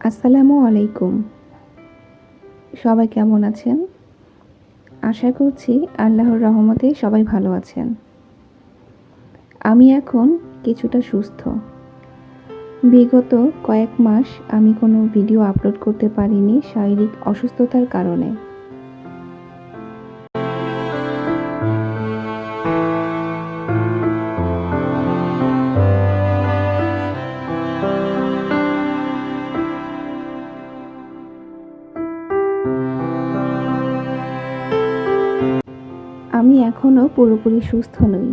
আসসালামু আলাইকুম। সবাই কেমন আছেন? আশা করছি আল্লাহর রহমতে সবাই ভালো আছেন। আমি এখন কিছুটা সুস্থ। বিগত কয়েক মাস আমি কোনো ভিডিও আপলোড করতে পারিনি শারীরিক অসুস্থতার কারণে। আমি এখনও পুরোপুরি সুস্থ নই।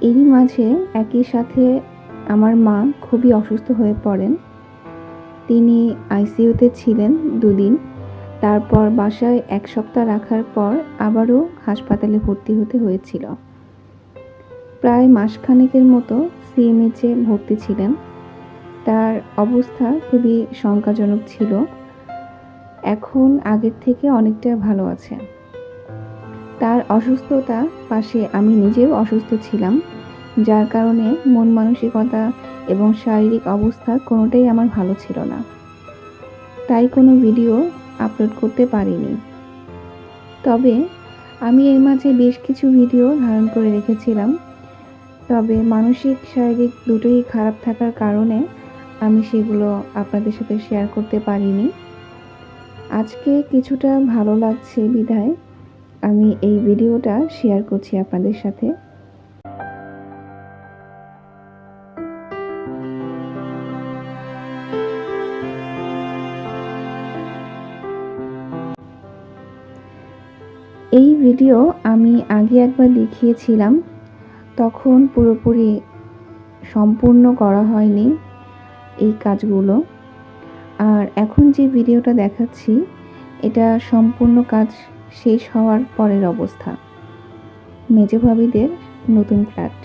এরই মাঝে একই সাথে আমার মা খুবই অসুস্থ হয়ে পড়েন। তিনি আইসিইউতে ছিলেন ২ দিন। তারপর বাসায় ১ সপ্তাহ রাখার পর আবারও হাসপাতালে ভর্তি হতে হয়েছিল। প্রায় মাসখানেকের মতো সিএমএইচে ভর্তি ছিলেন। তার অবস্থা খুবই শঙ্কাজনক ছিল। এখন আগের থেকে অনেকটা ভালো আছে। তার অসুস্থতার পাশে আমি নিজেও অসুস্থ ছিলাম, যার কারণে মন মানসিকতা এবং শারীরিক অবস্থা কোনোটাই আমার ভালো ছিল না। তাই কোনো ভিডিও আপলোড করতে পারিনি। তবে আমি এর মাঝে বেশ কিছু ভিডিও ধারণ করে রেখেছিলাম। তবে মানসিক শারীরিক দুটোই খারাপ থাকার কারণে আমি সেগুলো আপনাদের সাথে শেয়ার করতে পারিনি। আজকে কিছুটা ভালো লাগছে বিধায় আমি এই ভিডিওটা শেয়ার করছি আপনাদের সাথে। এই ভিডিও আমি আগে একবার দেখিয়েছিলাম, তখন পুরোপুরি সম্পূর্ণ করা হয়নি এই কাজগুলো। আর এখন যে ভিডিওটা দেখাচ্ছি এটা সম্পূর্ণ কাজ শেষ হওয়ার পরের অবস্থা। মেজো ভাবিদের নতুন ফ্ল্যাট।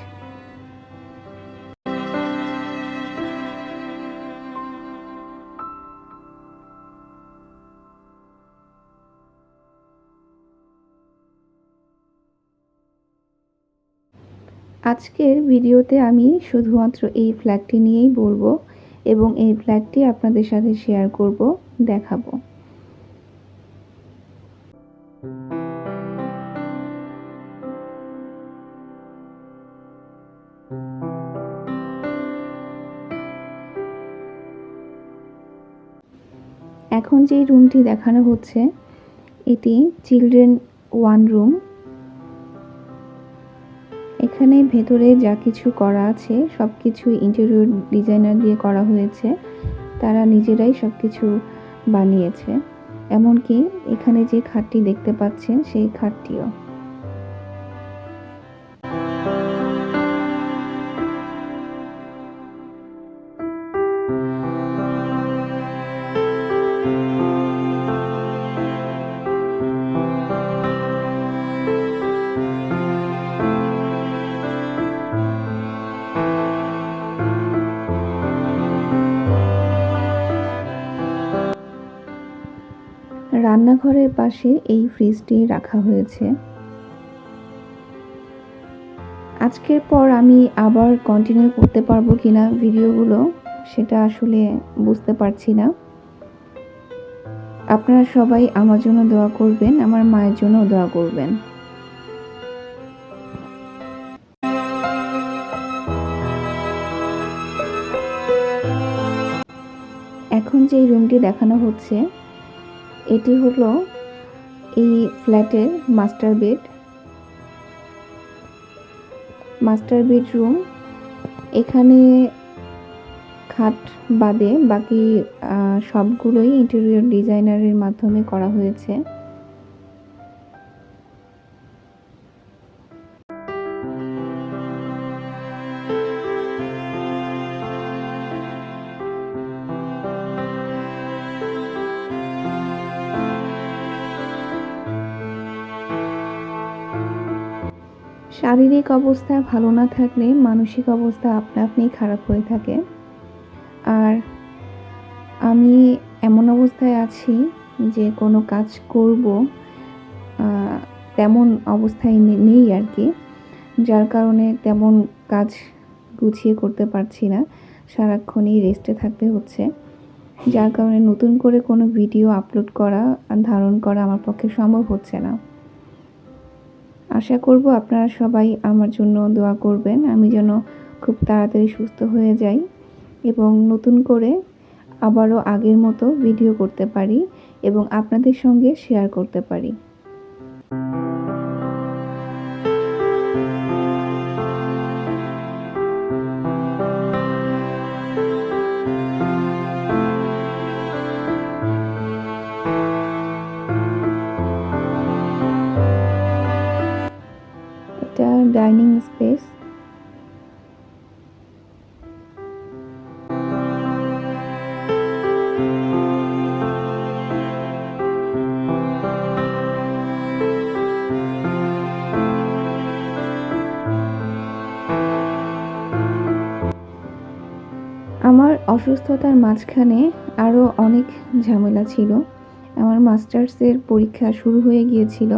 আজকের ভিডিওতে আমি শুধুমাত্র এই ফ্ল্যাটটি নিয়েই বলবো এবং এই ফ্ল্যাটটি আপনাদের সাথে শেয়ার করব, দেখাবো। এখন যেই রুমটি দেখানো হচ্ছে এটি চিলড্রেন 1 রুম। এখানে ভেতরে যা কিছু করা আছে সব কিছু ইন্টেরিয়র ডিজাইনার দিয়ে করা হয়েছে। তারা নিজেরাই সব কিছু বানিয়েছে। এমনকি এখানে যে খাটটি দেখতে পাচ্ছেন সেই খাটটিও। রান্নাঘরের পাশে এই ফ্রিজটি রাখা হয়েছে। আজকের পর আমি আবার কন্টিনিউ করতে পারবো কিনা ভিডিওগুলো সেটা আসলে বুঝতে পারছি না। আপনারা সবাই আমার জন্য দোয়া করবেন, আমার মায়ের জন্য দোয়া করবেন। এখন যে রুমটি দেখানো হচ্ছে এটি হলো এই ফ্ল্যাটের মাস্টার বেডরুম। এখানে খাট বাদে বাকি সবগুলোই ইন্টেরিয়র ডিজাইনারের মাধ্যমে করা হয়েছে। শারীরিক অবস্থা ভালো না থাকলে মানসিক অবস্থা আপনা আপনিই খারাপ হয়ে থাকে। আর আমি এমন অবস্থায় আছি যে কোনো কাজ করব তেমন অবস্থায় নেই আর কি, যার কারণে তেমন কাজ গুছিয়ে করতে পারছি না, সারাক্ষণই রেস্টে থাকতে হচ্ছে। যার কারণে নতুন করে কোনো ভিডিও আপলোড করা আর ধারণ করা আমার পক্ষে সম্ভব হচ্ছে না। আশা করব আপনারা সবাই আমার জন্য দোয়া করবেন, আমি যেন খুব তাড়াতাড়ি সুস্থ হয়ে যাই এবং নতুন করে আবারও আগের মতো ভিডিও করতে পারি এবং আপনাদের সঙ্গে শেয়ার করতে পারি। এটা ডাইনিং স্পেস। আমার অসুস্থতার মাঝখানে আরও অনেক ঝামেলা ছিল। আমার মাস্টার্সের পরীক্ষা শুরু হয়ে গিয়েছিল।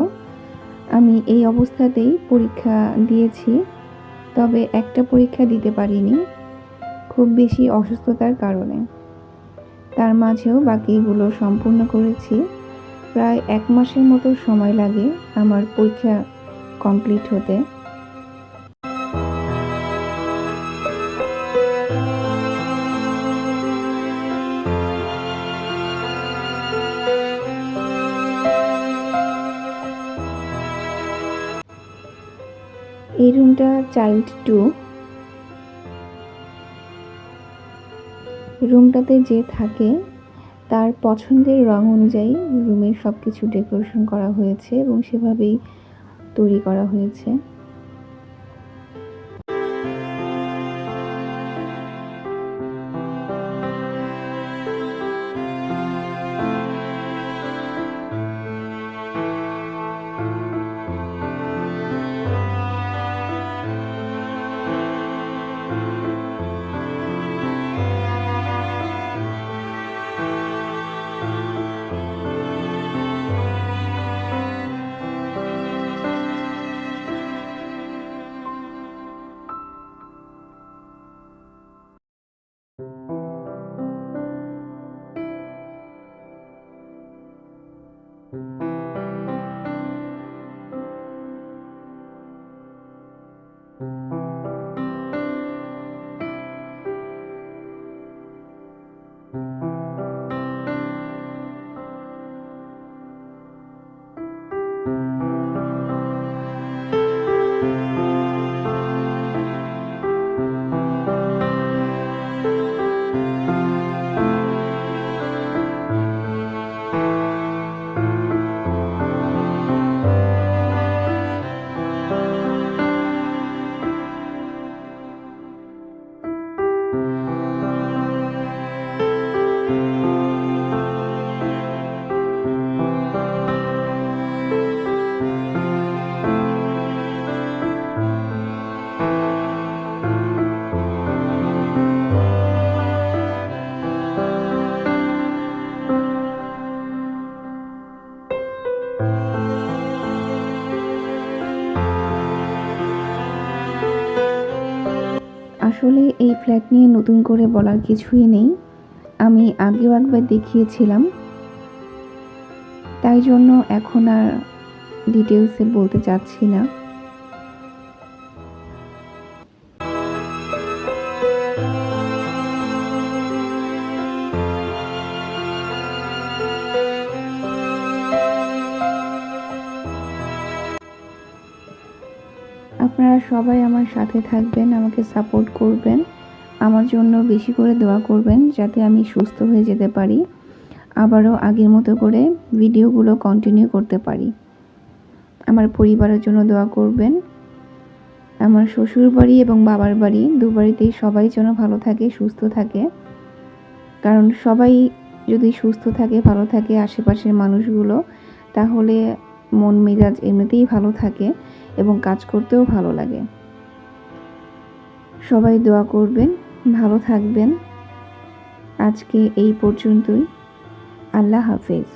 আমি এই অবস্থাতেই পরীক্ষা দিয়েছি, তবে একটা পরীক্ষা দিতে পারিনি খুব বেশি অসুস্থতার কারণে। তার মাঝেও বাকিগুলো সম্পূর্ণ করেছি। প্রায় 1 মাসের মতো সময় লাগে আমার পরীক্ষা কমপ্লিট হতে। এই রুমটা চাইল্ড 2। রুমটাতে যে থাকে তার পছন্দের রং অনুযায়ী রুমের সব কিছু ডেকোরেশন করা হয়েছে এবং সেভাবেই তৈরি করা হয়েছে। আসলে এই ফ্ল্যাট নিয়ে নতুন করে বলার কিছুই নেই। আমি আগেও একবার দেখিয়েছিলাম, তাই জন্য এখন আর ডিটেলসে বলতে চাচ্ছি না। আপনারা সবাই আমার সাথে থাকবেন, আমাকে সাপোর্ট করবেন, আমার জন্য বেশি করে দোয়া করবেন যাতে আমি সুস্থ হয়ে যেতে পারি, আবারও আগের মতো করে ভিডিওগুলো কন্টিনিউ করতে পারি। আমার পরিবারের জন্য দোয়া করবেন। আমার শ্বশুর বাড়ি এবং বাবার বাড়ি দুবাড়িতেই সবাই যেন ভালো থাকে, সুস্থ থাকে। কারণ সবাই যদি সুস্থ থাকে, ভালো থাকে, আশেপাশের মানুষগুলো, তাহলে মন মেজাজ এমনিতেই ভালো থাকে এবং কাজ করতেও ভালো লাগে। সবাই দোয়া করবেন, ভালো থাকবেন। আজকে এই পর্যন্তই। আল্লাহ হাফেজ।